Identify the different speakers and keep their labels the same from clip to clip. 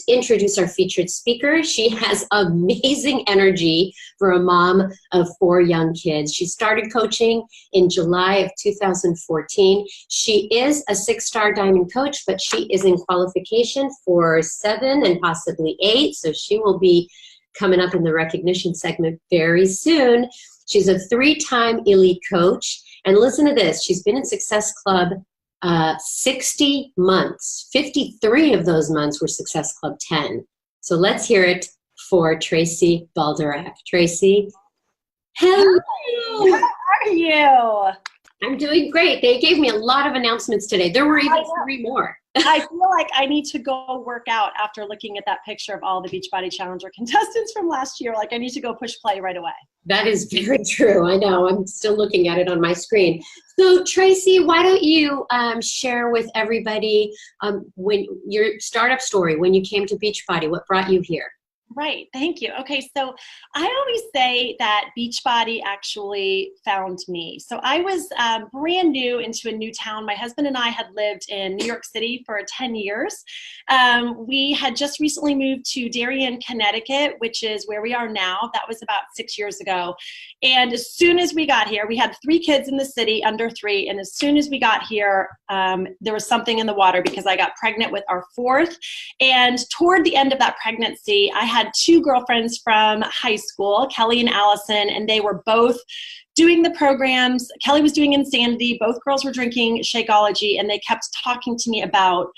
Speaker 1: introduce our featured speaker. She has amazing energy for a mom of 4 young kids. She started coaching in July of 2014. She is a 6-star diamond coach, but she is in qualification for 7 and possibly 8. So she will be coming up in the recognition segment very soon. She's a 3-time elite coach. And listen to this, she's been in Success Club 60 months. 53 of those months were Success Club 10. So let's hear it for Tracy Balderach. Tracy, hello.
Speaker 2: How are you?
Speaker 1: I'm doing great. They gave me a lot of announcements today. There were even 3 more.
Speaker 2: I feel like I need to go work out after looking at that picture of all the Beachbody Challenger contestants from last year. Like I need to go push play right away.
Speaker 1: That is very true. I know. I'm still looking at it on my screen. So Tracy, why don't you share with everybody when your startup story, when you came to Beachbody, what brought you here?
Speaker 2: Right. Thank you. Okay. So I always say that Beachbody actually found me. So I was brand new into a new town. My husband and I had lived in New York City for 10 years. We had just recently moved to Darien, Connecticut, which is where we are now. That was about 6 years ago. And as soon as we got here, we had 3 kids in the city, under 3. And as soon as we got here, there was something in the water because I got pregnant with our 4th. And toward the end of that pregnancy, I had 2 girlfriends from high school, Kelly and Allison, and they were both doing the programs. Kelly was doing Insanity. Both girls were drinking Shakeology, and they kept talking to me about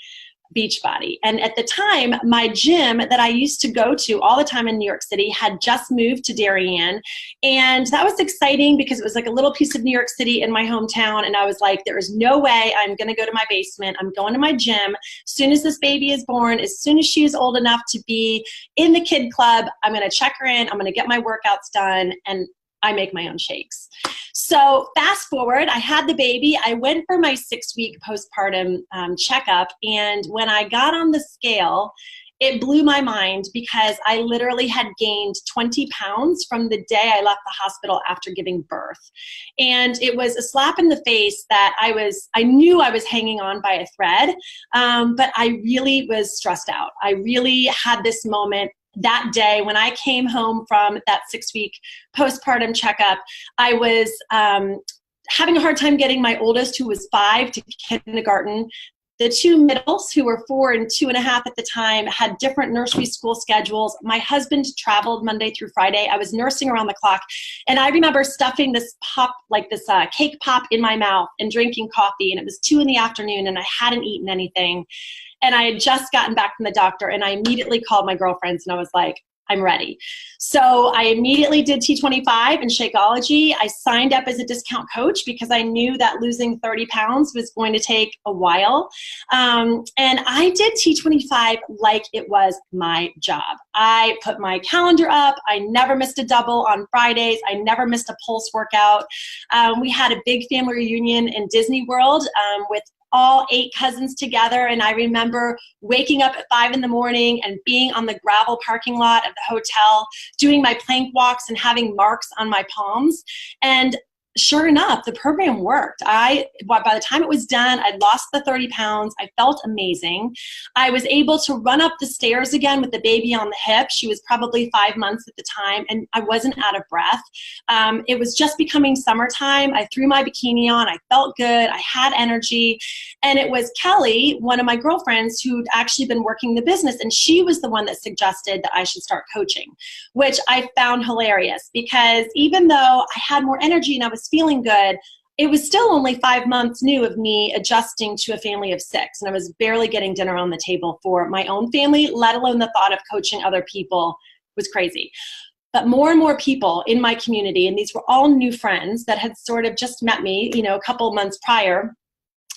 Speaker 2: Beachbody. And at the time, my gym that I used to go to all the time in New York City had just moved to Darien. And that was exciting because it was like a little piece of New York City in my hometown. And I was like, there is no way I'm going to go to my basement. I'm going to my gym. As soon as this baby is born, as soon as she is old enough to be in the kid club, I'm going to check her in. I'm going to get my workouts done. And I make my own shakes. So fast forward, I had the baby. I went for my 6-week postpartum checkup. And when I got on the scale, it blew my mind because I literally had gained 20 pounds from the day I left the hospital after giving birth. And it was a slap in the face that I knew I was hanging on by a thread, but I really was stressed out. I really had this moment that day when I came home from that 6-week postpartum checkup. I was having a hard time getting my oldest, who was 5, to kindergarten. The 2 middles, who were 4 and 2.5 at the time, had different nursery school schedules. My husband traveled Monday through Friday. I was nursing around the clock. And I remember stuffing this pop, like this cake pop, in my mouth and drinking coffee. And it was 2 in the afternoon and I hadn't eaten anything. And I had just gotten back from the doctor, and I immediately called my girlfriends and I was like, I'm ready. So I immediately did T25 and Shakeology. I signed up as a discount coach because I knew that losing 30 pounds was going to take a while. And I did T25 like it was my job. I put my calendar up. I never missed a double on Fridays. I never missed a pulse workout. We had a big family reunion in Disney World with all 8 cousins together. And I remember waking up at 5 in the morning and being on the gravel parking lot of the hotel, doing my plank walks and having marks on my palms. And sure enough, the program worked. By the time it was done, I'd lost the 30 pounds. I felt amazing. I was able to run up the stairs again with the baby on the hip. She was probably 5 months at the time, and I wasn't out of breath. It was just becoming summertime. I threw my bikini on. I felt good. I had energy. And it was Kelly, one of my girlfriends, who'd actually been working the business, and she was the one that suggested that I should start coaching, which I found hilarious because even though I had more energy and I was feeling good, it was still only 5 months new of me adjusting to a family of 6. And I was barely getting dinner on the table for my own family, let alone the thought of coaching other people was crazy. But more and more people in my community, and these were all new friends that had sort of just met me, a couple months prior,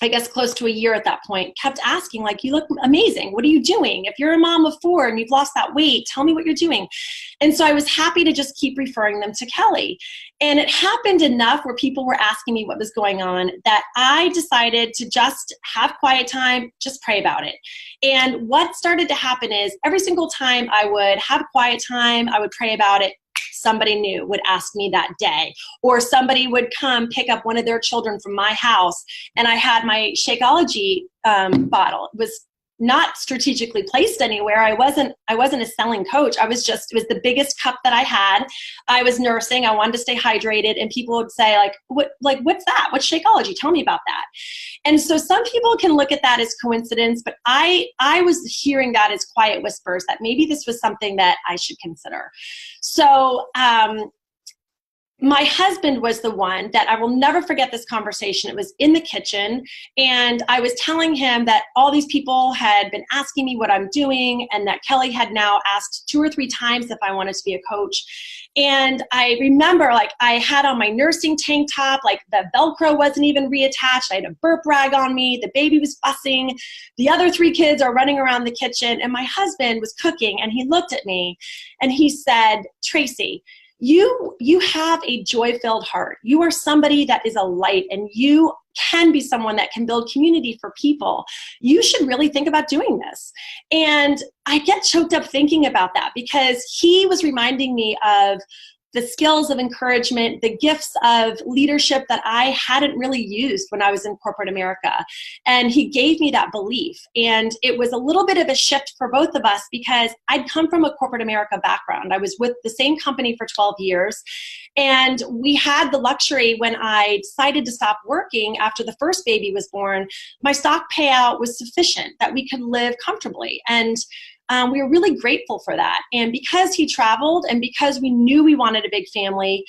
Speaker 2: I guess close to a year at that point, kept asking, like, you look amazing. What are you doing? If you're a mom of 4 and you've lost that weight, tell me what you're doing. And so I was happy to just keep referring them to Kelly. And it happened enough where people were asking me what was going on that I decided to just have quiet time, just pray about it. And what started to happen is every single time I would have quiet time, I would pray about it. Somebody new would ask me that day, or somebody would come pick up one of their children from my house, and I had my Shakeology bottle. It was not strategically placed anywhere. I wasn't a selling coach. It was the biggest cup that I had. I was nursing. I wanted to stay hydrated. And people would say what's that? What's Shakeology? Tell me about that. And so some people can look at that as coincidence, but I was hearing that as quiet whispers that maybe this was something that I should consider. So, my husband was the one that I will never forget this conversation. It was in the kitchen, and I was telling him that all these people had been asking me what I'm doing, and that Kelly had now asked 2 or 3 times if I wanted to be a coach. And I remember I had on my nursing tank top, the Velcro wasn't even reattached. I had a burp rag on me. The baby was fussing. The other 3 kids are running around the kitchen, and my husband was cooking, and he looked at me and he said, "Tracy, you have a joy-filled heart. You are somebody that is a light, and you can be someone that can build community for people. You should really think about doing this." And I get choked up thinking about that, because he was reminding me of the skills of encouragement, the gifts of leadership that I hadn't really used when I was in corporate America. And he gave me that belief. And it was a little bit of a shift for both of us, because I'd come from a corporate America background. I was with the same company for 12 years. And we had the luxury, when I decided to stop working after the first baby was born, my stock payout was sufficient that we could live comfortably. And we were really grateful for that. And because he traveled, and because we knew we wanted a big family,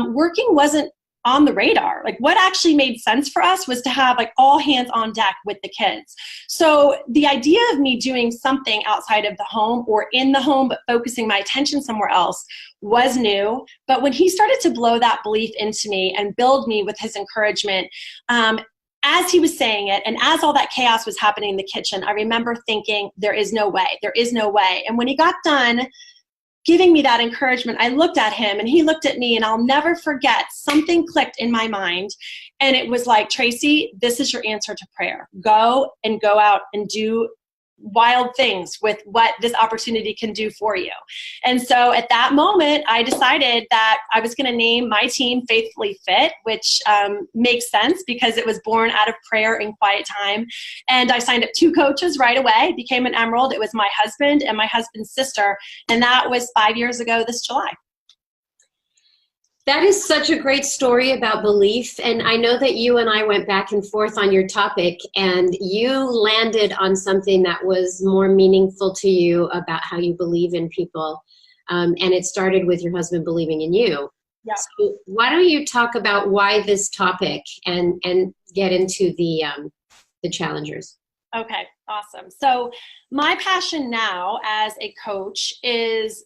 Speaker 2: working wasn't on the radar. What actually made sense for us was to have all hands on deck with the kids. So the idea of me doing something outside of the home or in the home, but focusing my attention somewhere else, was new. But when he started to blow that belief into me and build me with his encouragement, as he was saying it, and as all that chaos was happening in the kitchen, I remember thinking, there is no way. There is no way. And when he got done giving me that encouragement, I looked at him and he looked at me, and I'll never forget, something clicked in my mind. And it was like, "Tracy, this is your answer to prayer. Go out and do wild things with what this opportunity can do for you." And so at that moment, I decided that I was going to name my team Faithfully Fit, which makes sense because it was born out of prayer and quiet time. And I signed up 2 coaches right away, became an Emerald. It was my husband and my husband's sister. And that was 5 years ago this July.
Speaker 1: That is such a great story about belief. And I know that you and I went back and forth on your topic, and you landed on something that was more meaningful to you about how you believe in people. And it started with your husband believing in you.
Speaker 2: Yeah.
Speaker 1: So why don't you talk about why this topic, and get into the challengers?
Speaker 2: Okay, awesome. So my passion now as a coach is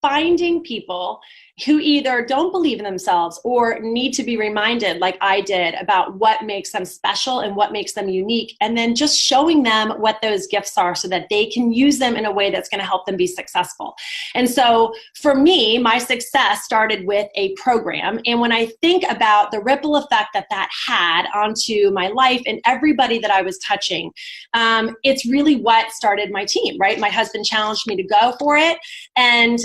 Speaker 2: finding people who either don't believe in themselves or need to be reminded, like I did, about what makes them special and what makes them unique, and then just showing them what those gifts are so that they can use them in a way that's going to help them be successful. And so for me, my success started with a program. And when I think about the ripple effect that that had onto my life and everybody that I was touching, it's really what started my team, right? My husband challenged me to go for it. And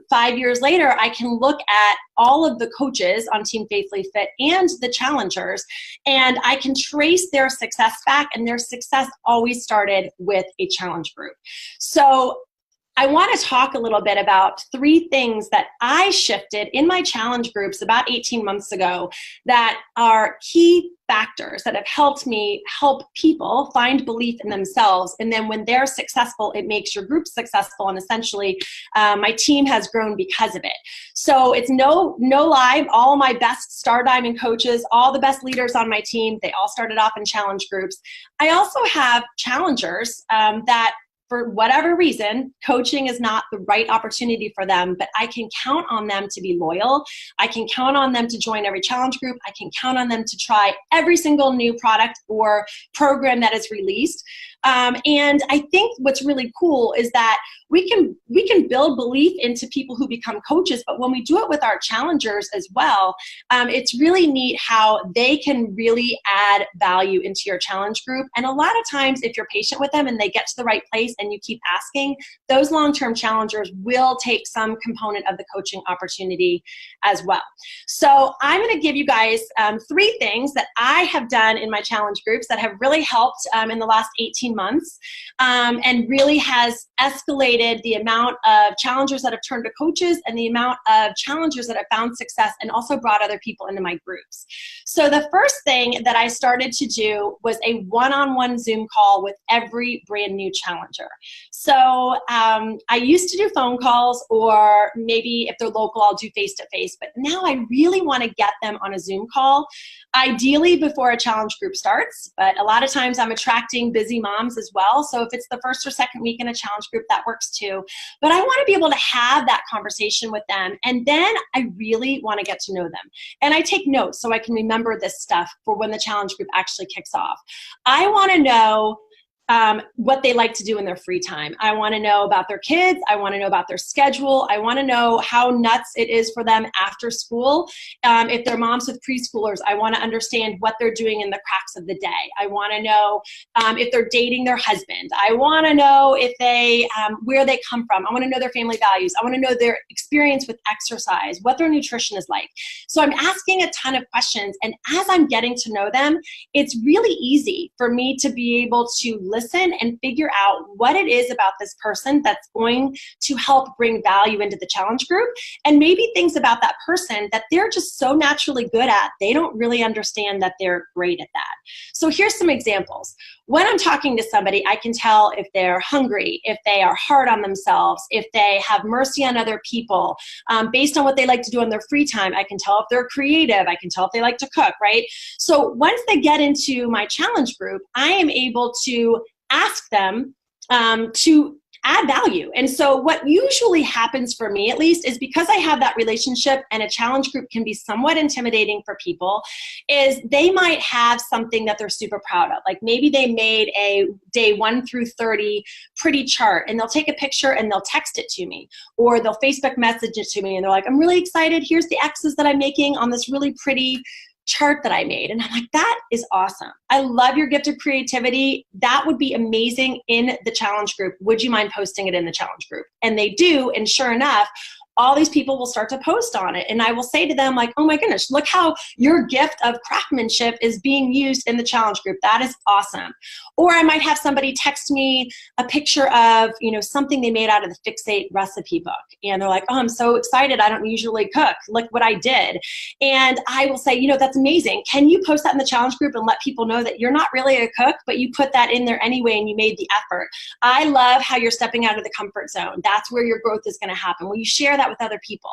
Speaker 2: 5 years later, I can look at all of the coaches on Team Faithfully Fit and the challengers, and I can trace their success back, and their success always started with a challenge group. So I want to talk a little bit about 3 things that I shifted in my challenge groups about 18 months ago that are key factors that have helped me help people find belief in themselves. And then when they're successful, it makes your group successful. And essentially, my team has grown because of it. So it's no lie, all my best Star Diamond coaches, all the best leaders on my team, they all started off in challenge groups. I also have challengers that, for whatever reason, coaching is not the right opportunity for them, but I can count on them to be loyal. I can count on them to join every challenge group. I can count on them to try every single new product or program that is released. And I think what's really cool is that we can build belief into people who become coaches, but when we do it with our challengers as well, it's really neat how they can really add value into your challenge group. And a lot of times, if you're patient with them and they get to the right place and you keep asking, those long-term challengers will take some component of the coaching opportunity as well. So I'm going to give you guys 3 things that I have done in my challenge groups that have really helped in the last 18 18 months, and really has escalated the amount of challengers that have turned to coaches and the amount of challengers that have found success, and also brought other people into my groups. So the first thing that I started to do was a one-on-one Zoom call with every brand new challenger. So I used to do phone calls, or maybe if they're local, I'll do face-to-face, but now I really want to get them on a Zoom call, ideally before a challenge group starts, but a lot of times I'm attracting busy moms as well. So if it's the first or second week in a challenge group, that works too. But I want to be able to have that conversation with them, and then I really want to get to know them. And I take notes so I can remember this stuff for when the challenge group actually kicks off. I want to know what they like to do in their free time. I want to know about their kids. I want to know about their schedule. I want to know how nuts it is for them after school. If they're moms with preschoolers, I want to understand what they're doing in the cracks of the day. I want to know if they're dating their husband. I want to know if they, where they come from. I want to know their family values. I want to know their experience with exercise, what their nutrition is like. So I'm asking a ton of questions, and as I'm getting to know them, it's really easy for me to be able to listen and figure out what it is about this person that's going to help bring value into the challenge group, and maybe things about that person that they're just so naturally good at, they don't really understand that they're great at that. So here's some examples. When I'm talking to somebody, I can tell if they're hungry, if they are hard on themselves, if they have mercy on other people. Based on what they like to do in their free time, I can tell if they're creative. I can tell if they like to cook, right? So once they get into my challenge group, I am able to ask them to add value. And so what usually happens for me, at least, is because I have that relationship, and a challenge group can be somewhat intimidating for people, is they might have something that they're super proud of. Like maybe they made a day 1 through 30 pretty chart, and they'll take a picture and they'll text it to me, or they'll Facebook message it to me, and they're like, I'm really excited. Here's the X's that I'm making on this really pretty chart that I made. And I'm like, that is awesome. I love your gift of creativity. That would be amazing in the challenge group. Would you mind posting it in the challenge group? And they do. And sure enough, all these people will start to post on it. And I will say to them, like, oh my goodness, look how your gift of craftsmanship is being used in the challenge group. That is awesome. Or I might have somebody text me a picture of, something they made out of the Fixate recipe book. And they're like, oh, I'm so excited. I don't usually cook. Look what I did. And I will say, that's amazing. Can you post that in the challenge group and let people know that you're not really a cook, but you put that in there anyway and you made the effort. I love how you're stepping out of the comfort zone. That's where your growth is going to happen. Will you share that with other people?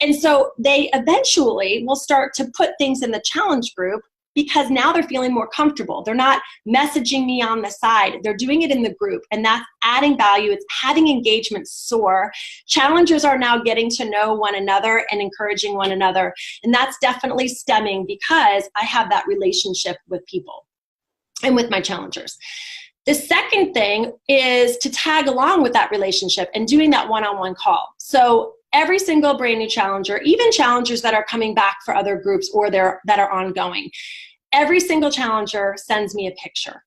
Speaker 2: And so they eventually will start to put things in the challenge group, because now they're feeling more comfortable. They're not messaging me on the side. They're doing it in the group, and that's adding value. It's having engagement soar. Challengers are now getting to know one another and encouraging one another, and that's definitely stemming because I have that relationship with people and with my challengers. The second thing is to tag along with that relationship and doing that one-on-one call. So every single brand new challenger, even challengers that are coming back for other groups or that are ongoing, every single challenger sends me a picture.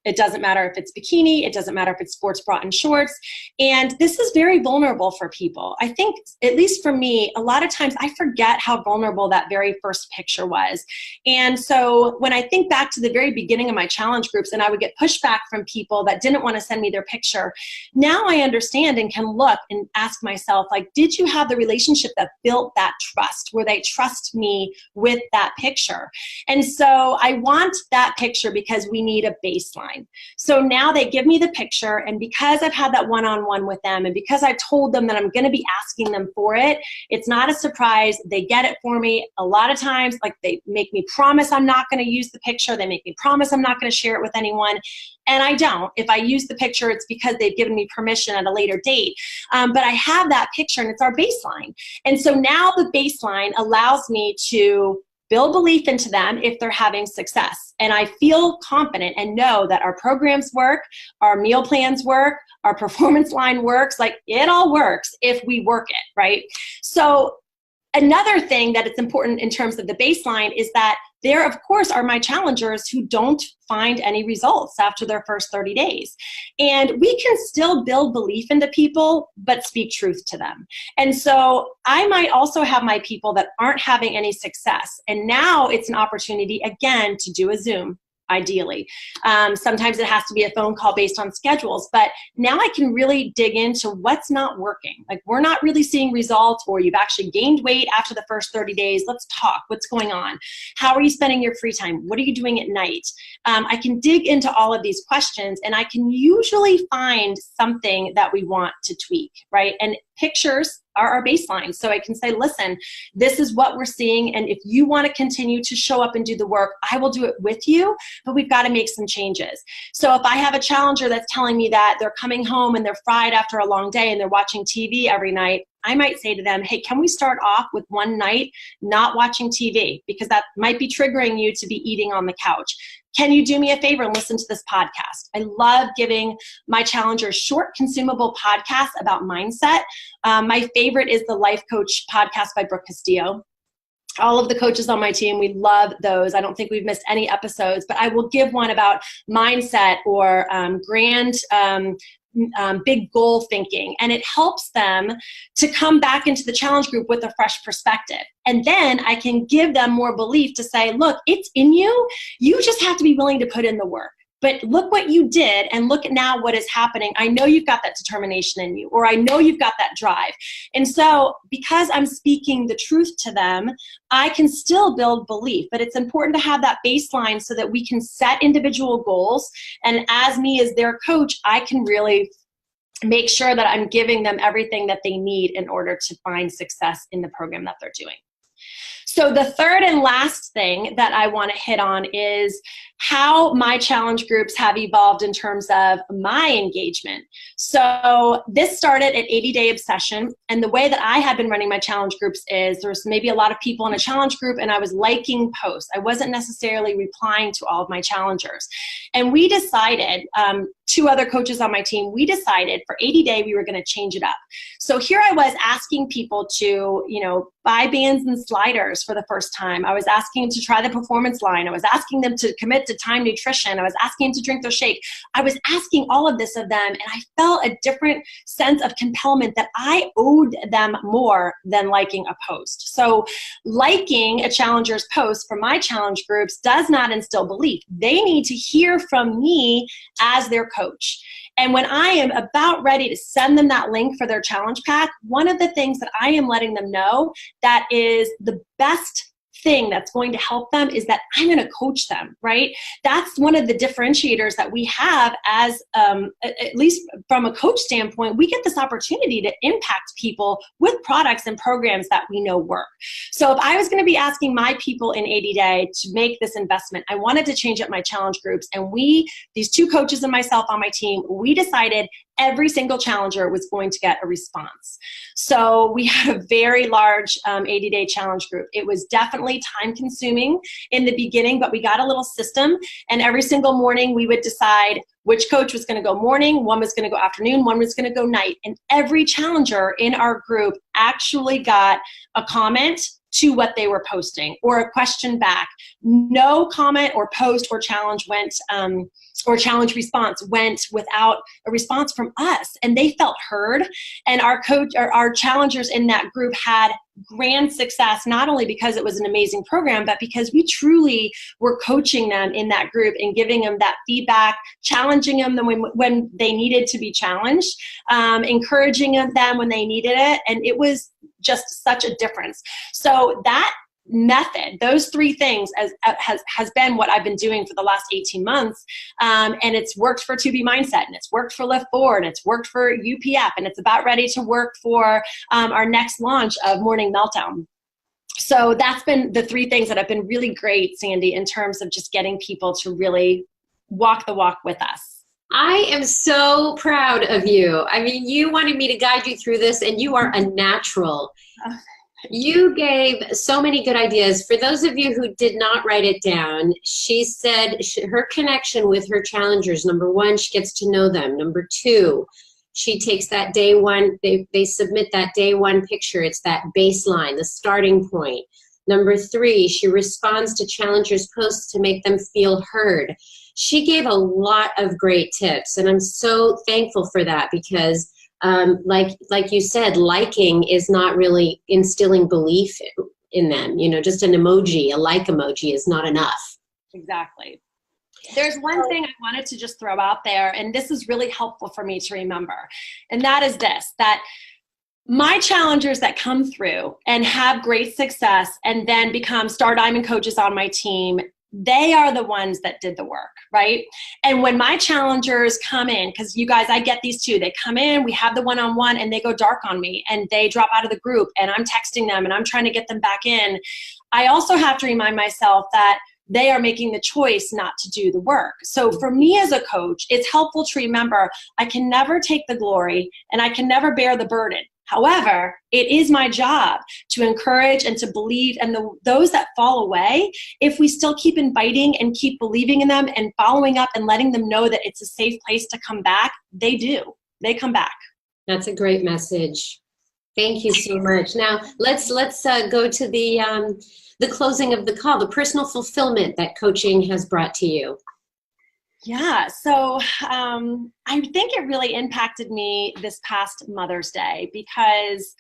Speaker 2: It doesn't matter if it's bikini. It doesn't matter if it's sports bra and shorts. And this is very vulnerable for people. I think, at least for me, a lot of times I forget how vulnerable that very first picture was. And so when I think back to the very beginning of my challenge groups, and I would get pushback from people that didn't want to send me their picture, now I understand and can look and ask myself, like, did you have the relationship that built that trust, where they trust me with that picture? And so I want that picture because we need a baseline. So now they give me the picture, and because I've had that one-on-one with them, and because I told them that I'm going to be asking them for it, it's not a surprise. They get it for me. A lot of times, like, they make me promise I'm not going to use the picture. They make me promise I'm not going to share it with anyone. And I don't. If I use the picture, it's because they've given me permission at a later date. But I have that picture, and it's our baseline. And so now the baseline allows me to build belief into them if they're having success. And I feel confident and know that our programs work, our meal plans work, our performance line works. Like, it all works if we work it, right? So another thing that it's important in terms of the baseline is that there, of course, are my challengers who don't find any results after their first 30 days. And we can still build belief into people, but speak truth to them. And so I might also have my people that aren't having any success. And now it's an opportunity, again, to do a Zoom. ideally. Sometimes it has to be a phone call based on schedules, but now I can really dig into what's not working. Like, we're not really seeing results, or you've actually gained weight after the first 30 days. Let's talk. What's going on? How are you spending your free time? What are you doing at night? I can dig into all of these questions, and I can usually find something that we want to tweak, right? And pictures are our baseline. So I can say, listen, this is what we're seeing. And if you want to continue to show up and do the work, I will do it with you, but we've got to make some changes. So if I have a challenger that's telling me that they're coming home and they're fried after a long day and they're watching TV every night, I might say to them, hey, can we start off with one night not watching TV? Because that might be triggering you to be eating on the couch. Can you do me a favor and listen to this podcast? I love giving my challengers short, consumable podcasts about mindset. My favorite is the Life Coach podcast by Brooke Castillo. All of the coaches on my team, we love those. I don't think we've missed any episodes, but I will give one about mindset or big goal thinking, and it helps them to come back into the challenge group with a fresh perspective. And then I can give them more belief to say, look, it's in you. You just have to be willing to put in the work. But look what you did, and look at now what is happening. I know you've got that determination in you, or I know you've got that drive. And so because I'm speaking the truth to them, I can still build belief. But it's important to have that baseline so that we can set individual goals. And as me as their coach, I can really make sure that I'm giving them everything that they need in order to find success in the program that they're doing. So the third and last thing that I want to hit on is how my challenge groups have evolved in terms of my engagement. So this started at 80 Day Obsession, and the way that I had been running my challenge groups is there's maybe a lot of people in a challenge group and I was liking posts. I wasn't necessarily replying to all of my challengers. And we decided, two other coaches on my team, we decided for 80 Day we were going to change it up. So here I was asking people to, buy bands and sliders for the first time. I was asking them to try the performance line. I was asking them to commit to time nutrition. I was asking them to drink their shake. I was asking all of this of them, and I felt a different sense of compellment that I owed them more than liking a post. So liking a challenger's post for my challenge groups does not instill belief. They need to hear from me as their coach. And when I am about ready to send them that link for their challenge pack, one of the things that I am letting them know that is the best thing that's going to help them is that I'm going to coach them, right? That's one of the differentiators that we have as, at least from a coach standpoint, we get this opportunity to impact people with products and programs that we know work. So if I was going to be asking my people in 80 Day to make this investment, I wanted to change up my challenge groups. And these two coaches and myself on my team, we decided every single challenger was going to get a response. So we had a very large 80 Day challenge group. It was definitely time consuming in the beginning, but we got a little system, and every single morning we would decide which coach was going to go morning, one was going to go afternoon, one was going to go night. And every challenger in our group actually got a comment to what they were posting or a question back. No comment or post or challenge went or challenge response went without a response from us, and they felt heard. And our challengers in that group had grand success, not only because it was an amazing program, but because we truly were coaching them in that group and giving them that feedback, challenging them when they needed to be challenged, encouraging them when they needed it. And it was just such a difference. So that method, those three things has been what I've been doing for the last 18 months. And it's worked for 2B Mindset, and it's worked for Lift Forward, and it's worked for UPF, and it's about ready to work for our next launch of Morning Meltdown. So that's been the three things that have been really great, Sandy, in terms of just getting people to really walk the walk with us.
Speaker 1: I am so proud of you. I mean, you wanted me to guide you through this, and you are a natural. You gave so many good ideas. For those of you who did not write it down, she said her connection with her challengers, number one, she gets to know them. Number two, she takes that day one, they submit that day one picture. It's that baseline, the starting point. Number three, she responds to challengers' posts to make them feel heard. She gave a lot of great tips, and I'm so thankful for that because like you said, liking is not really instilling belief in them. Just an emoji, a like emoji is not enough.
Speaker 2: Exactly. There's one thing I wanted to just throw out there, and this is really helpful for me to remember, and that is this, that my challengers that come through and have great success and then become Star Diamond coaches on my team, they are the ones that did the work, right? And when my challengers come in, because you guys, I get these too, they come in, we have the one-on-one, and they go dark on me and they drop out of the group, and I'm texting them and I'm trying to get them back in. I also have to remind myself that they are making the choice not to do the work. So for me as a coach, it's helpful to remember I can never take the glory and I can never bear the burden. However, it is my job to encourage and to believe, and those that fall away, if we still keep inviting and keep believing in them and following up and letting them know that it's a safe place to come back, they do. They come back.
Speaker 1: That's a great message. Thank you so much. Now let's go to the closing of the call, the personal fulfillment that coaching has brought to you.
Speaker 2: Yeah, so I think it really impacted me this past Mother's Day, because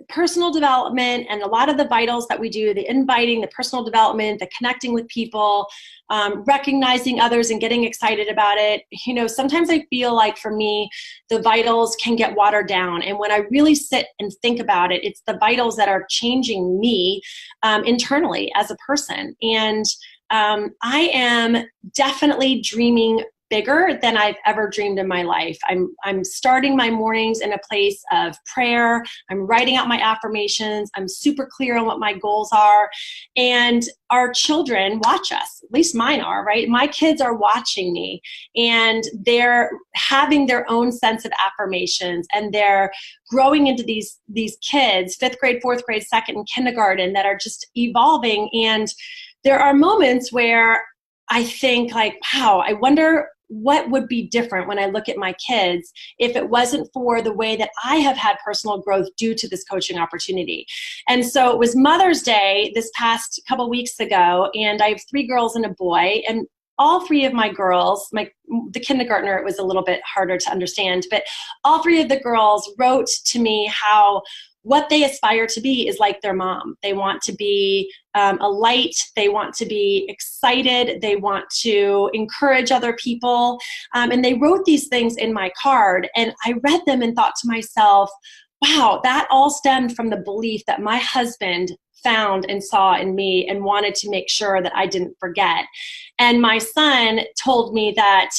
Speaker 2: personal development and a lot of the vitals that we do, the inviting, the personal development, the connecting with people, recognizing others and getting excited about it. You know, sometimes I feel like for me, the vitals can get watered down. And when I really sit and think about it, it's the vitals that are changing me internally as a person. And I am definitely dreaming bigger than I've ever dreamed in my life. I'm starting my mornings in a place of prayer. I'm writing out my affirmations. I'm super clear on what my goals are. And our children watch us, at least mine are, right? My kids are watching me, and they're having their own sense of affirmations, and they're growing into these kids, 5th grade, 4th grade, 2nd, and kindergarten, that are just evolving. And there are moments where I think like, wow, I wonder what would be different when I look at my kids if it wasn't for the way that I have had personal growth due to this coaching opportunity. And so it was Mother's Day this past couple weeks ago, and I have 3 girls and a boy, and all 3 of my girls, the kindergartner, it was a little bit harder to understand, but all 3 of the girls wrote to me how what they aspire to be is like their mom. They want to be a light. They want to be excited. They want to encourage other people. And they wrote these things in my card, and I read them and thought to myself, wow, that all stemmed from the belief that my husband found and saw in me and wanted to make sure that I didn't forget. And my son told me that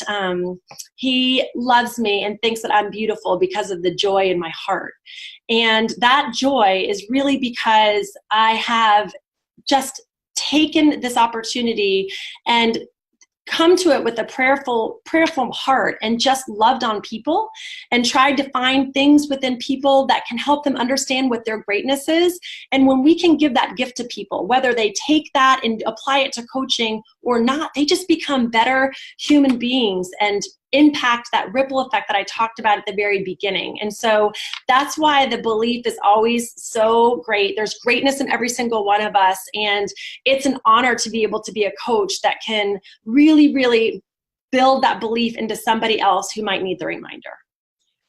Speaker 2: he loves me and thinks that I'm beautiful because of the joy in my heart. And that joy is really because I have just taken this opportunity and come to it with a prayerful heart, and just loved on people and tried to find things within people that can help them understand what their greatness is. And when we can give that gift to people, whether they take that and apply it to coaching or not, they just become better human beings and impact that ripple effect that I talked about at the very beginning. And so that's why the belief is always so great. There's greatness in every single one of us. And it's an honor to be able to be a coach that can really, really build that belief into somebody else who might need the reminder.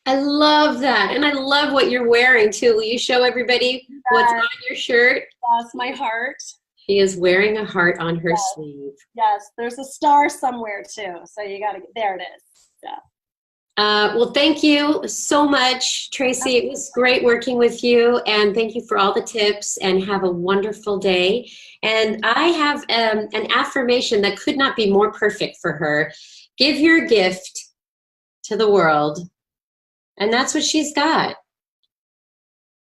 Speaker 1: I love that. And I love what you're wearing too. Will you show everybody what's on your shirt?
Speaker 2: That's my heart.
Speaker 1: She is wearing a heart on her sleeve.
Speaker 2: Yes, there's a star somewhere too. So you got to, there it is. Yeah.
Speaker 1: Well, thank you so much, Tracy. It was great working with you, and thank you for all the tips, and have a wonderful day. And I have an affirmation that could not be more perfect for her. Give your gift to the world. And that's what she's got.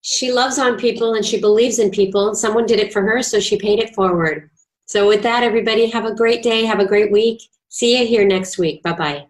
Speaker 1: She loves on people and she believes in people, and someone did it for her, so she paid it forward. So with that, everybody, have a great day. Have a great week. See you here next week. Bye-bye.